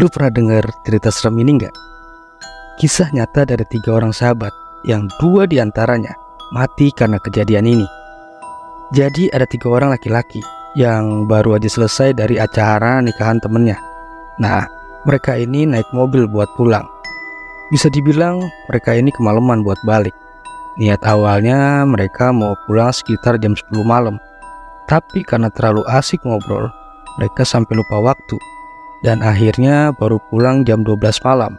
Lu pernah dengar cerita serem ini nggak? Kisah nyata dari 3 orang sahabat yang 2 diantaranya mati karena kejadian ini. Jadi ada 3 orang laki-laki yang baru aja selesai dari acara nikahan temennya. Nah, mereka ini naik mobil buat pulang. Bisa dibilang mereka ini kemalaman buat balik. Niat awalnya mereka mau pulang sekitar jam 10 malam. Tapi karena terlalu asik ngobrol, mereka sampai lupa waktu. Dan akhirnya baru pulang jam 12 malam.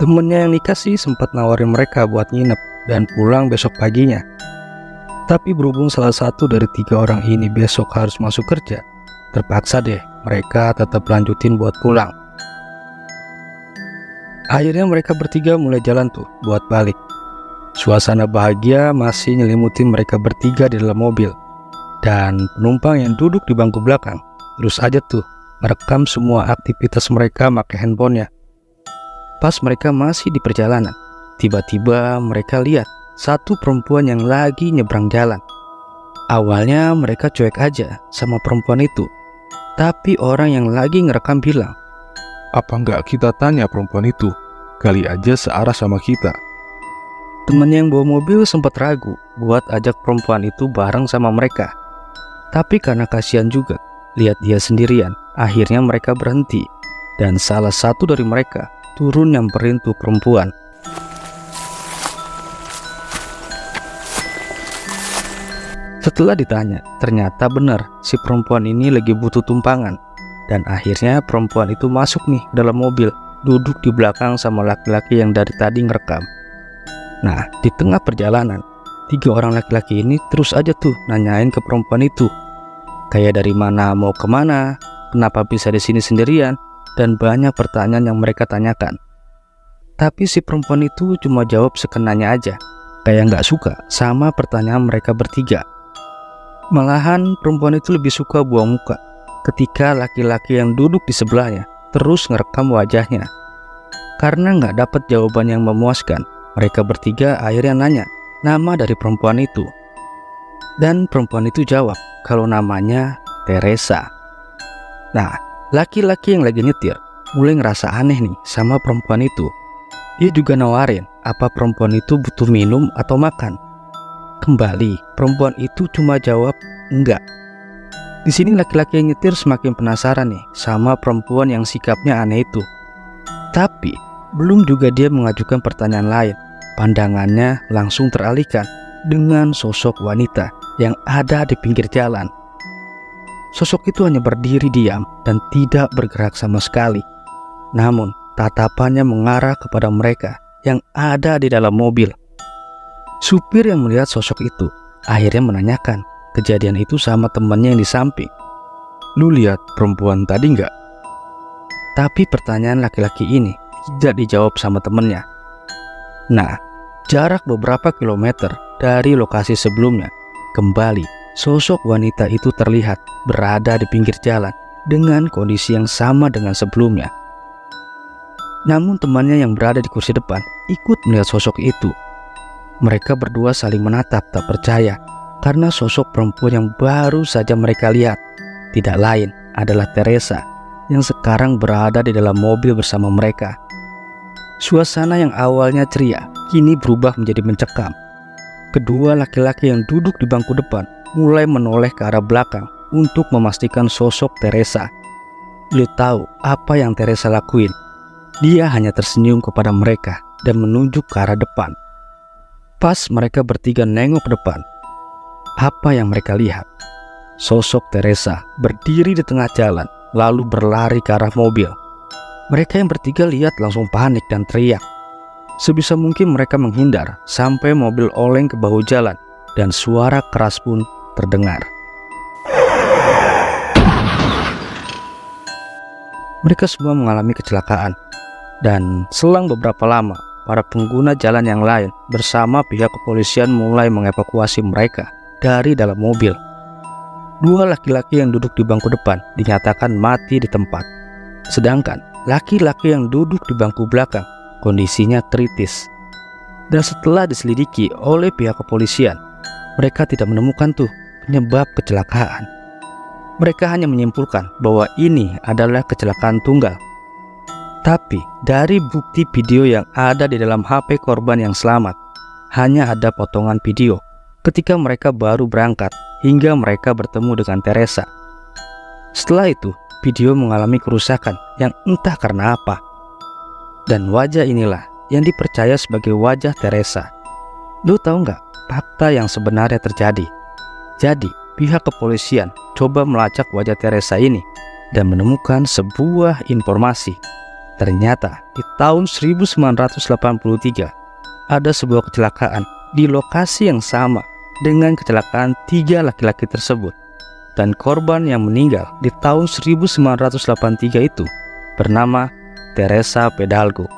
Temennya yang nikah sih sempat nawarin mereka buat nginep dan pulang besok paginya. Tapi berhubung salah satu dari 3 orang ini besok harus masuk kerja, terpaksa deh mereka tetap lanjutin buat pulang. Akhirnya mereka bertiga mulai jalan tuh buat balik. Suasana bahagia masih nyelimutin mereka bertiga di dalam mobil. Dan penumpang yang duduk di bangku belakang terus aja tuh merekam semua aktivitas mereka pakai handphonenya. Pas mereka masih di perjalanan, tiba-tiba mereka lihat satu perempuan yang lagi nyebrang jalan. Awalnya mereka cuek aja sama perempuan itu, tapi orang yang lagi ngerekam bilang, "Apa nggak kita tanya perempuan itu? Kali aja searah sama kita." Temen yang bawa mobil sempat ragu buat ajak perempuan itu bareng sama mereka. Tapi karena kasihan juga lihat dia sendirian, akhirnya mereka berhenti. Dan salah satu dari mereka turun nyamperin tuh perempuan. Setelah ditanya, ternyata benar si perempuan ini lagi butuh tumpangan. Dan akhirnya perempuan itu masuk nih dalam mobil, duduk di belakang sama laki-laki yang dari tadi ngerekam. Nah, di tengah perjalanan, 3 orang laki-laki ini terus aja tuh nanyain ke perempuan itu, kayak dari mana mau kemana, kenapa bisa di sini sendirian, dan banyak pertanyaan yang mereka tanyakan. Tapi si perempuan itu cuma jawab sekenanya aja, kayak nggak suka sama pertanyaan mereka bertiga. Malahan perempuan itu lebih suka buang muka ketika laki-laki yang duduk di sebelahnya terus ngerekam wajahnya. Karena nggak dapat jawaban yang memuaskan, mereka bertiga akhirnya nanya nama dari perempuan itu. Dan perempuan itu jawab kalau namanya Teresa. Nah, laki-laki yang lagi nyetir mulai ngerasa aneh nih sama perempuan itu. Dia juga nawarin apa perempuan itu butuh minum atau makan. Kembali, perempuan itu cuma jawab enggak. Di sini laki-laki yang nyetir semakin penasaran nih sama perempuan yang sikapnya aneh itu. Tapi belum juga dia mengajukan pertanyaan lain, pandangannya langsung teralihkan dengan sosok wanita yang ada di pinggir jalan. Sosok itu hanya berdiri diam dan tidak bergerak sama sekali. Namun tatapannya mengarah kepada mereka yang ada di dalam mobil. Supir yang melihat sosok itu akhirnya menanyakan kejadian itu sama temannya yang di samping. "Lu lihat perempuan tadi nggak?" Tapi pertanyaan laki-laki ini tidak dijawab sama temannya. Nah, jarak beberapa kilometer dari lokasi sebelumnya, kembali sosok wanita itu terlihat berada di pinggir jalan dengan kondisi yang sama dengan sebelumnya. Namun temannya yang berada di kursi depan ikut melihat sosok itu. Mereka berdua saling menatap tak percaya karena sosok perempuan yang baru saja mereka lihat tidak lain adalah Teresa yang sekarang berada di dalam mobil bersama mereka. Suasana yang awalnya ceria kini berubah menjadi mencekam. Kedua laki-laki yang duduk di bangku depan mulai menoleh ke arah belakang untuk memastikan sosok Teresa. Lu tahu apa yang Teresa lakuin? Dia hanya tersenyum kepada mereka dan menunjuk ke arah depan. Pas mereka bertiga nengok ke depan, apa yang mereka lihat? Sosok Teresa berdiri di tengah jalan lalu berlari ke arah mobil. Mereka yang bertiga lihat langsung panik dan teriak. Sebisa mungkin mereka menghindar sampai mobil oleng ke bahu jalan dan suara keras pun terdengar. Mereka semua mengalami kecelakaan. Dan selang beberapa lama, para pengguna jalan yang lain bersama pihak kepolisian mulai mengevakuasi mereka dari dalam mobil. 2 laki-laki yang duduk di bangku depan dinyatakan mati di tempat. Sedangkan laki-laki yang duduk di bangku belakang kondisinya kritis. Dan setelah diselidiki oleh pihak kepolisian, mereka tidak menemukan tuh penyebab kecelakaan. Mereka hanya menyimpulkan bahwa ini adalah kecelakaan tunggal. Tapi dari bukti video yang ada di dalam HP korban yang selamat, hanya ada potongan video ketika mereka baru berangkat hingga mereka bertemu dengan Teresa. Setelah itu, video mengalami kerusakan yang entah karena apa. Dan wajah inilah yang dipercaya sebagai wajah Teresa. Lu tahu nggak fakta yang sebenarnya terjadi? Jadi, pihak kepolisian coba melacak wajah Teresa ini dan menemukan sebuah informasi. Ternyata di tahun 1983 ada sebuah kecelakaan di lokasi yang sama dengan kecelakaan 3 laki-laki tersebut. Dan korban yang meninggal di tahun 1983 itu bernama Teresa Pedalgo.